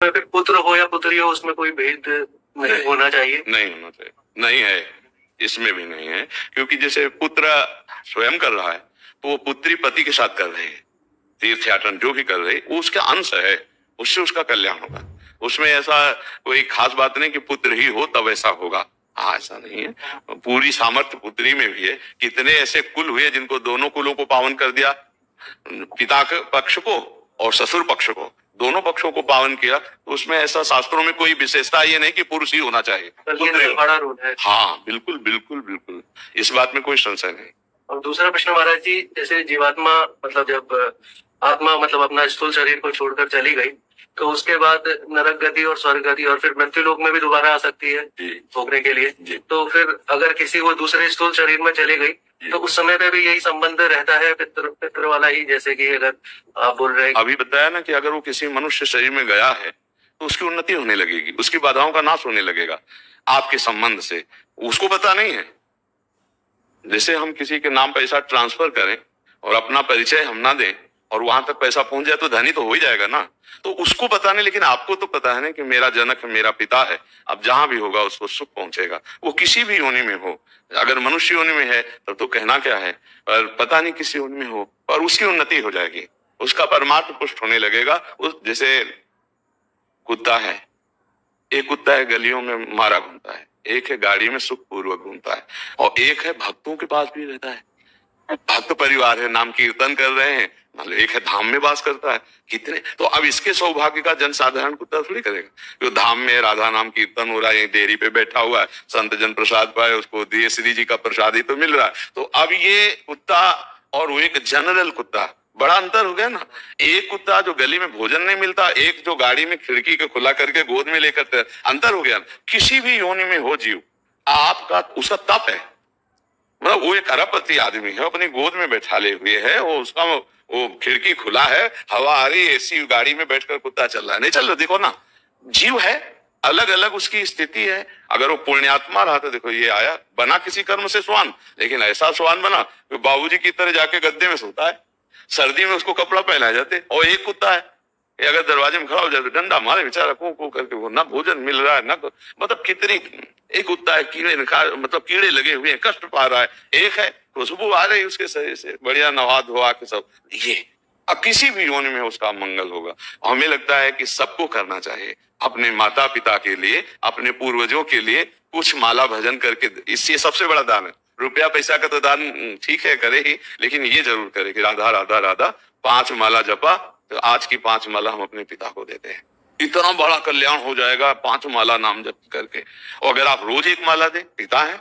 फिर पुत्र हो या पुत्री हो उसमें कोई भेद नहीं होना चाहिए? नहीं होना चाहिए, नहीं है, इसमें भी नहीं है। क्योंकि जैसे पुत्र स्वयं कर रहा है तो वो पुत्री पति के साथ कर रही है, तीर्थयाटन जो भी कर रही वो उसका अंश है, उससे उसका कल्याण होगा। उसमें ऐसा कोई खास बात नहीं कि पुत्र ही हो तब ऐसा होगा, हाँ ऐसा नहीं है। पूरी सामर्थ्य पुत्री में भी है। कितने ऐसे कुल हुए जिनको दोनों कुलों को पावन कर दिया, पिता के पक्ष को और ससुर पक्ष को, दोनों पक्षों को पावन किया। तो उसमें ऐसा शास्त्रों में कोई विशेषता ये नहीं कि पुरुष ही होना चाहिए, ये बड़ा रोल है। हाँ बिल्कुल बिल्कुल बिल्कुल, इस बात में कोई संशय नहीं। और दूसरा प्रश्न महाराज जी, जैसे जीवात्मा मतलब जब आत्मा मतलब अपना स्थूल शरीर को छोड़कर चली गई तो उसके बाद नरक गति और स्वर्ग गति और फिर मृत्यु लोक में भी दोबारा आ सकती है भोगने के लिए। तो फिर अगर किसी को दूसरे स्थूल शरीर में चली गई तो उस समय पे भी यही संबंध रहता है पितृ पितृ वाला ही, जैसे कि अगर आप बोल रहे हैं अभी बताया ना कि अगर वो किसी मनुष्य शरीर में गया है तो उसकी उन्नति होने लगेगी, उसकी बाधाओं का नाश होने लगेगा आपके संबंध से, उसको पता नहीं है। जैसे हम किसी के नाम पैसा ट्रांसफर करें और अपना परिचय हम ना दें और वहां तक पैसा पहुंच जाए तो धनी तो हो ही जाएगा ना, तो उसको पता नहीं, लेकिन आपको तो पता है ना कि मेरा जनक मेरा पिता है, अब जहां भी होगा उसको सुख पहुंचेगा, वो किसी भी योनि में हो। अगर मनुष्य योनि में है तब तो कहना क्या है, पर पता नहीं किसी योनि में हो और उसकी उन्नति हो जाएगी, उसका परमात्म पुष्ट होने लगेगा। उस जैसे कुत्ता है, एक कुत्ता है गलियों में मारा घूमता है, एक है गाड़ी में सुख पूर्वक घूमता है, और एक है भक्तों के पास भी रहता है, भक्त परिवार है, नाम कीर्तन कर रहे हैं, मतलब एक है धाम में वास करता है। कितने तो अब इसके सौभाग्य का जनसाधारण कुत्ता थोड़ी करेगा, जो धाम में राधा नाम कीर्तन हो रहा है, डेयरी पे बैठा हुआ है, संत जन प्रसाद पाए, उसको दिए श्री जी का प्रसाद ही तो मिल रहा है। तो अब ये कुत्ता और वो एक जनरल कुत्ता, बड़ा अंतर हो गया ना। एक कुत्ता जो गली में भोजन नहीं मिलता, एक जो गाड़ी में खिड़की के खुला करके गोद में लेकर, अंतर हो गया। किसी भी योनि में हो जीव, आपका उसका तप है, मतलब वो एक अरबपति आदमी है, अपनी गोद में बैठाले हुए है, वो उसका वो खिड़की खुला है, हवा आ रही, एसी गाड़ी में बैठकर कुत्ता चल रहा है, नहीं चल रहा, देखो ना, जीव है, अलग अलग उसकी स्थिति है। अगर वो पुण्यात्मा रहा तो देखो ये आया, बना किसी कर्म से स्वान, लेकिन ऐसा स्वान बना कि बाबूजी की तरह जाके गद्दे में सोता है, सर्दी में उसको कपड़ा पहनाए जाते। और एक कुत्ता है, अगर दरवाजे में खड़ा हो जाए तो डंडा मारे बेचारा, को करके, वो ना भोजन मिल रहा है ना, मतलब कितनी, एक कुत्ता है कीड़े मतलब कीड़े लगे हुए हैं, कष्ट पा रहा है, एक है खुशबू आ रही उसके शरीर से, बढ़िया नहा धोआ के सब, ये अब किसी भी योनि में उसका मंगल होगा। हमें लगता है कि सबको करना चाहिए, अपने माता पिता के लिए, अपने पूर्वजों के लिए कुछ माला भजन करके, इससे सबसे बड़ा दान है। रुपया पैसा का तो दान ठीक है करे ही, लेकिन ये जरूर करे कि राधा राधा राधा 5 माला जपा, तो आज की 5 माला हम अपने पिता को देते हैं, इतना बड़ा कल्याण हो जाएगा 5 माला नाम जप करके। और अगर आप रोज 1 माला दें, पिता है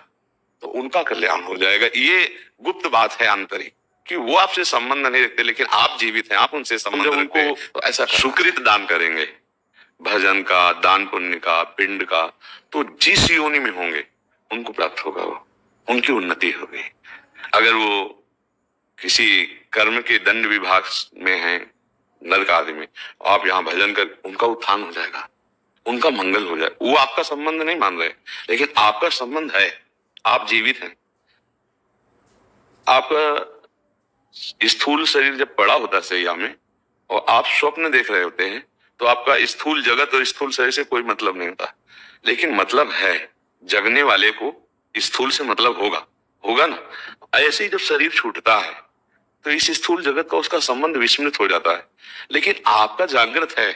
तो उनका कल्याण हो जाएगा। ये गुप्त बात है आंतरिक, कि वो आपसे संबंध नहीं रखते, लेकिन आप जीवित हैं, आप उनसे संबंध रखते हैं, तो ऐसा सुकृत दान करेंगे, भजन का, दान पुण्य का, पिंड का, तो जिस योनि में होंगे उनको प्राप्त होगा, वो उनकी उन्नति होगी। अगर वो किसी कर्म के दंड विभाग में है, नरक आदि में, आप यहाँ भजन कर, उनका उत्थान हो जाएगा, उनका मंगल हो जाए। वो आपका संबंध नहीं मान रहे, लेकिन आपका संबंध है, आप जीवित हैं। आपका स्थूल शरीर जब पड़ा होता है सैया में और आप स्वप्न देख रहे होते हैं, तो आपका स्थूल जगत और स्थूल शरीर से कोई मतलब नहीं होता, लेकिन मतलब है जगने वाले को स्थूल से मतलब होगा, होगा ना। ऐसे ही जब शरीर छूटता है तो इस स्थूल जगत का उसका संबंध विस्मृत हो जाता है, लेकिन आपका जागृत है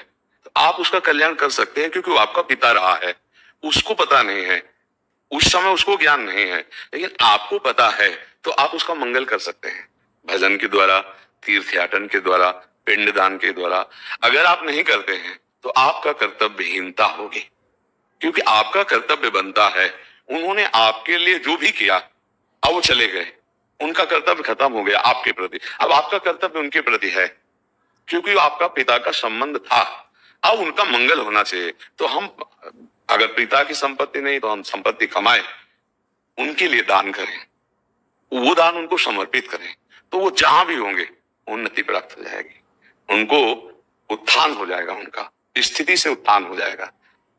तो आप उसका कल्याण कर सकते हैं, क्योंकि वो आपका पिता रहा है, उसको पता नहीं है, उस समय उसको ज्ञान नहीं है, लेकिन आपको पता है, तो आप उसका मंगल कर सकते हैं भजन के द्वारा, तीर्थयाटन के द्वारा, पिंडदान के द्वारा। अगर आप नहीं करते हैं तो आपका कर्तव्यहीनता होगी, क्योंकि आपका कर्तव्य बनता है, उन्होंने आपके लिए जो भी किया, अब वो चले गए, उनका कर्तव्य खत्म हो गया आपके प्रति, अब आपका कर्तव्य उनके प्रति है, क्योंकि आपका पिता का संबंध था, अब उनका मंगल होना चाहिए। तो हम अगर पिता की संपत्ति नहीं तो हम संपत्ति कमाए, उनके लिए दान करें, वो दान उनको समर्पित करें, तो वो जहां भी होंगे उन्नति प्राप्त हो जाएगी, उनको उत्थान हो जाएगा, उनका स्थिति से उत्थान हो जाएगा।